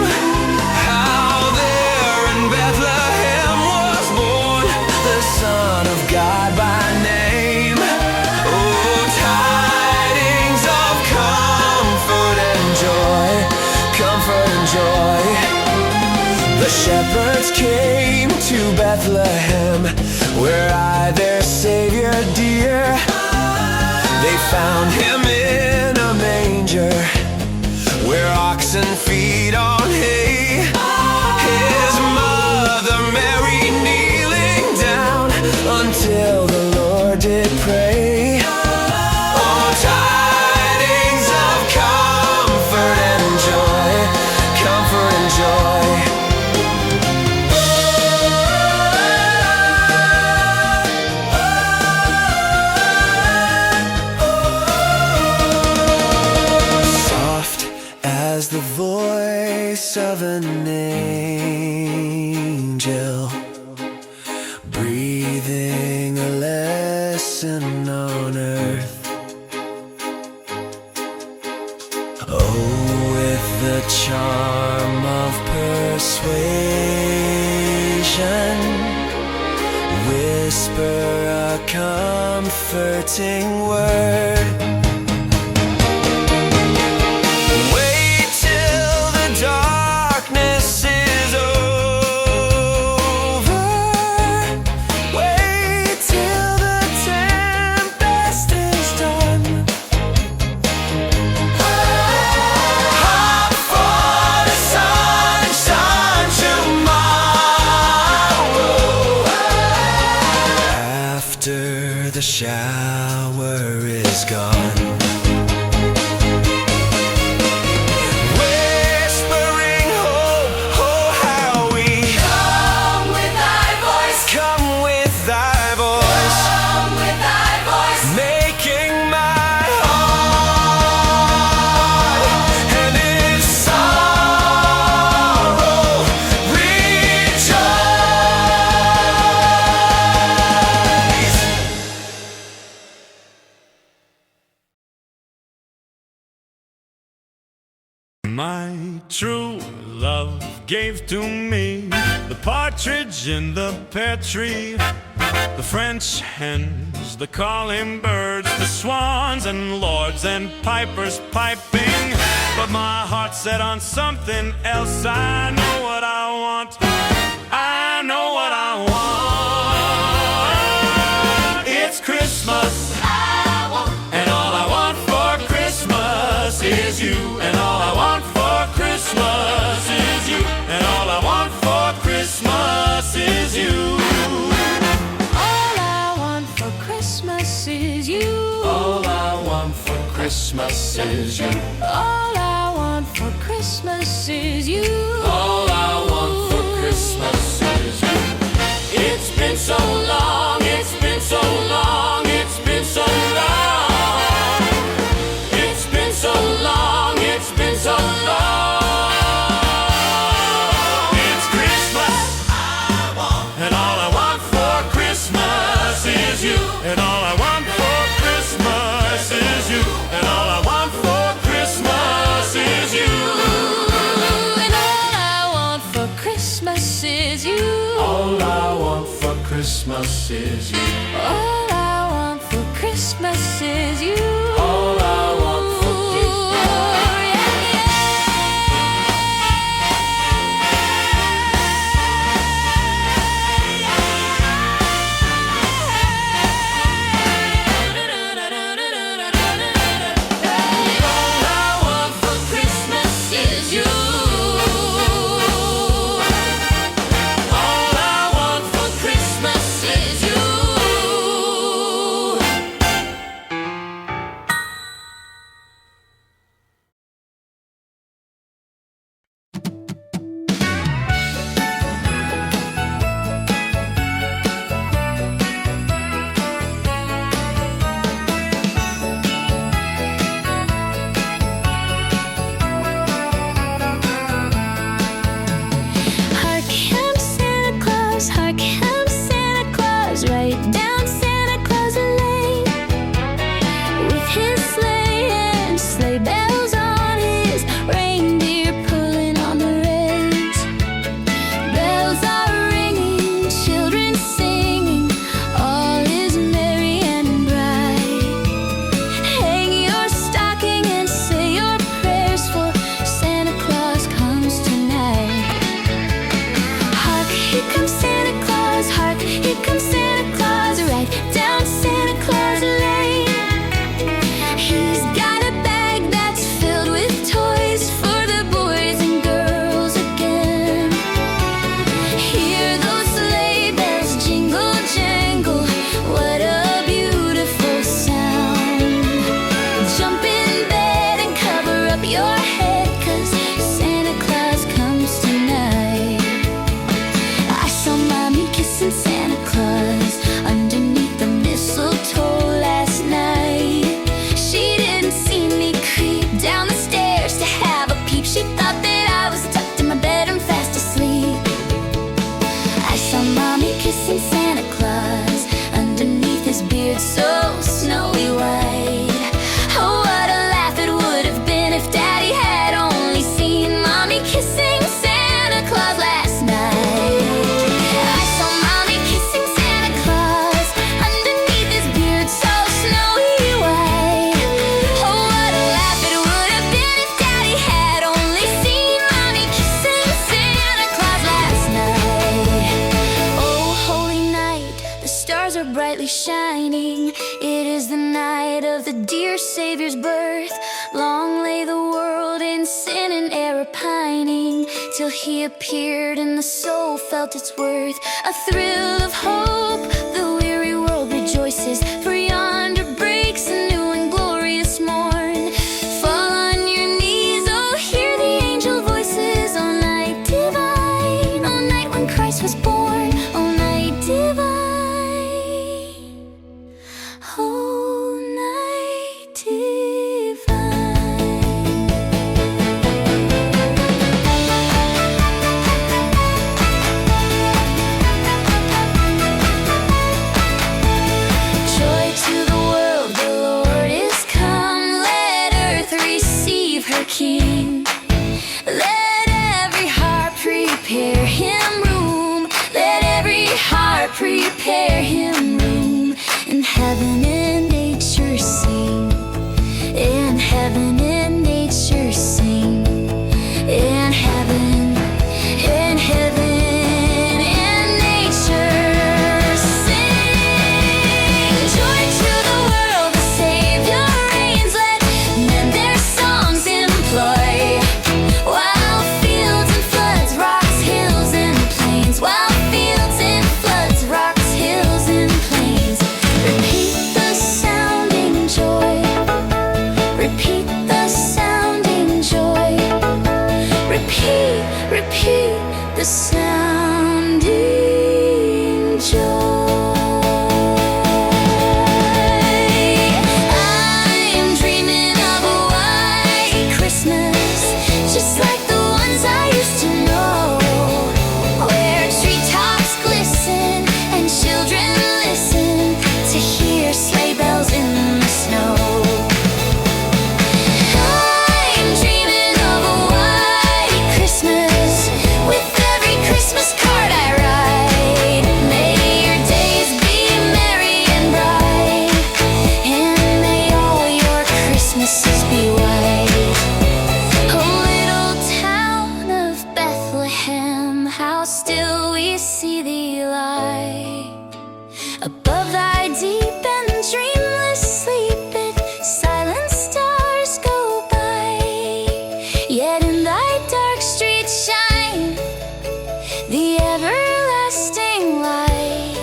S5: how there in Bethlehem was born the Son of God by name. Oh, tidings of comfort and joy, comfort and joy. The shepherds came to Bethlehem, where I their Savior dear. They found him in a manger, where oxen feed on hay. His mother Mary kneeling down until the Lord did pray. Oh, tidings of comfort and joy, comfort and joy. Soft as the voice of an angel, breathing a lesson on earth. Oh, with the charm of persuasion, attention. Whisper a comforting word. Wait till the darkness is over. Wait till the tempest is done. Hope for the sunshine tomorrow. After the shower is gone. Whispering hope, oh how we
S3: Come with thy voice,
S5: come with thy voice,
S3: come with thy voice.
S5: making my heart and its sorrow rejoice.
S7: My true love gave to me the partridge in the pear tree, the French hens, the calling birds, the swans and lords and pipers piping. But my heart set on something else. I know what I want. I know what I want. It's Christmas, and all I want for Christmas is you. And all I want for Christmas is you. And all I want for Christmas is you.
S1: All I want for Christmas is you.
S3: All I want for Christmas is you.
S1: All I want for Christmas is you.
S3: All I want for Christmas is you. It's been so long, it's been so long, it's been so long. It's been so long, it's been so long. It's Christmas,
S7: And all I want for Christmas is you. And all I want for Christmas is you. And all I want for Christmas is you.
S1: And all I want for Christmas is you.
S3: all I want for Christmas is you.
S1: All I want for Christmas is you.
S3: All I want for All I want for Christmas is you. All I want for Christmas is you.
S6: dear Savior's birth. Long lay the world in sin and error pining, till he appeared and the soul felt its worth. A thrill of hope, the weary world rejoices, for yonder breaks a new and glorious morn. Fall on your knees, oh, hear the angel voices, oh night divine, oh night when Christ was born, oh night divine, oh night divine. Joy to the world, the Lord is come. Let earth receive her King. Let every heart prepare him room. Let every heart prepare him room. In heaven and nature sing. In heaven and nature sing. In heaven and nature sing. Joy to the world, the Savior reigns. Let men their songs employ. While fields and floods, rocks, hills and plains. While fields and floods, rocks, hills and plains. Repeat the sounding joy. Repeat the sounding joy. Repeat, repeat the sounding joy. I'm dreaming of a white Christmas, just like the ones I used to know, where treetops glisten and children listen to hear sleigh bells in the snow. I'm dreaming of a white Christmas, with every Christmas card I write. May your days be merry and bright, and may all your Christmases be white. Oh, little town of Bethlehem, how still we see thee lie. Above thy deep and dreamless sleep, silent stars go by. Yet in thy dark street shine the everlasting light.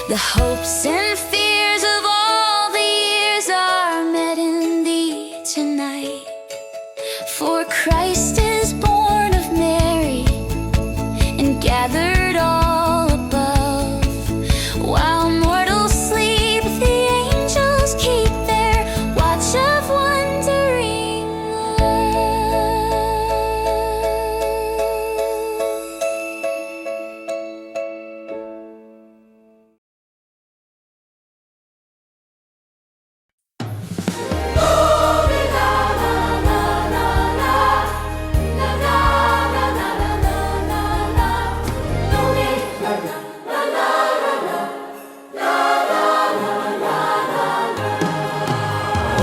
S6: The hopes and fears of all the years are met in thee tonight. For Christ is born of Mary and gathered all above. While mortals sleep, the angels keep their watch of wondering love.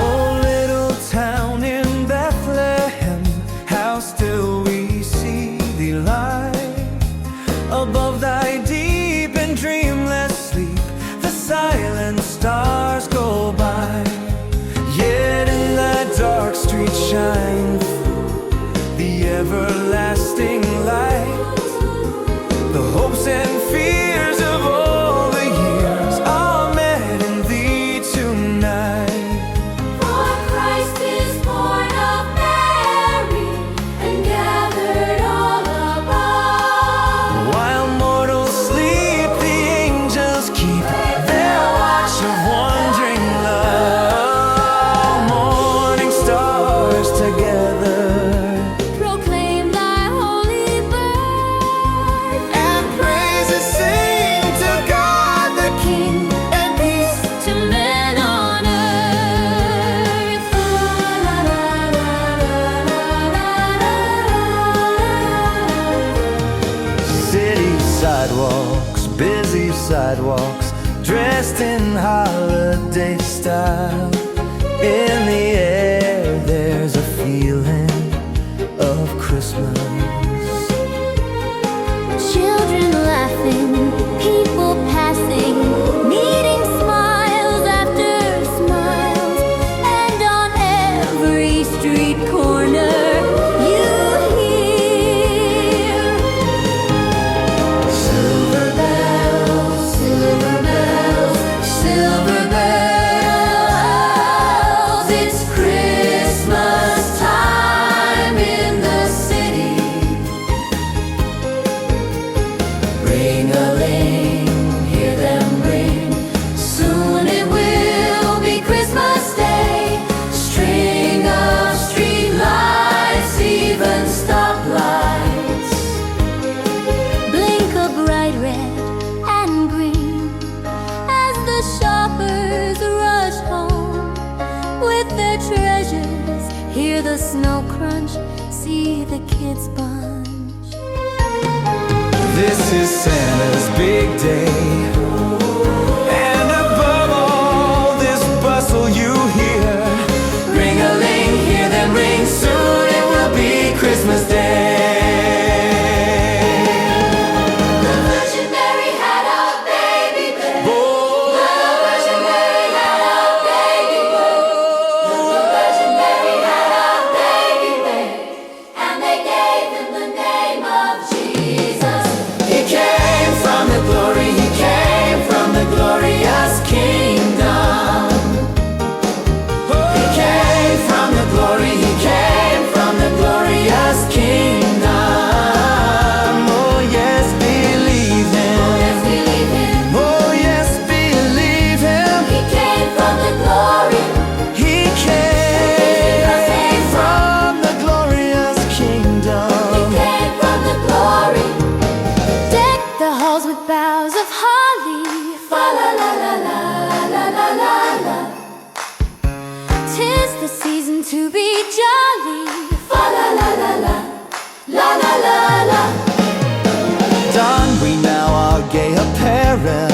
S5: Oh, little town in Bethlehem, how still we see thee lie. Above thy deep and dreamless sleep, the silent stars go by. Yet in that dark street shine the everlasting light. The hopes and fears of all the years are met in thee tonight.
S6: For Christ is born of Mary and gathered all above.
S5: While mortals sleep, the angels keep their watch of wondering love. Morning stars together
S6: Proclaim thy holy birth.
S5: and praises sing to God the King, and peace
S6: To men on earth.
S5: City sidewalks, busy sidewalks, dressed in holiday style. In the air, there's a feeling of Christmas.
S6: Children laughing, people passing, meeting smiles after smiles. soldiers, hear the snow crunch, see the kids bunch.
S5: This is Santa's big day. And above all this bustle you hear, ring-a-ling, hear them ring, soon it will be Christmas Day.
S6: The Virgin Mary had a baby bear. The Virgin Mary had a baby bear. The Virgin Mary had a baby bear, and they gave him the name of Jesus.
S5: He came from the glory, he came from the glorious kingdom. He came from the glory, he came from the glorious kingdom. Oh yes, believe him.
S6: Yes, believe him.
S5: Oh yes, believe him.
S6: He came from the glory.
S5: He came from the glorious
S6: He
S5: kingdom.
S6: came from the glory. Deck the halls with boughs of holly. Fa la la la la la la la la. 'Tis the season to be jolly. Fa la la la la la la la la.
S5: Don we now our gay apparel.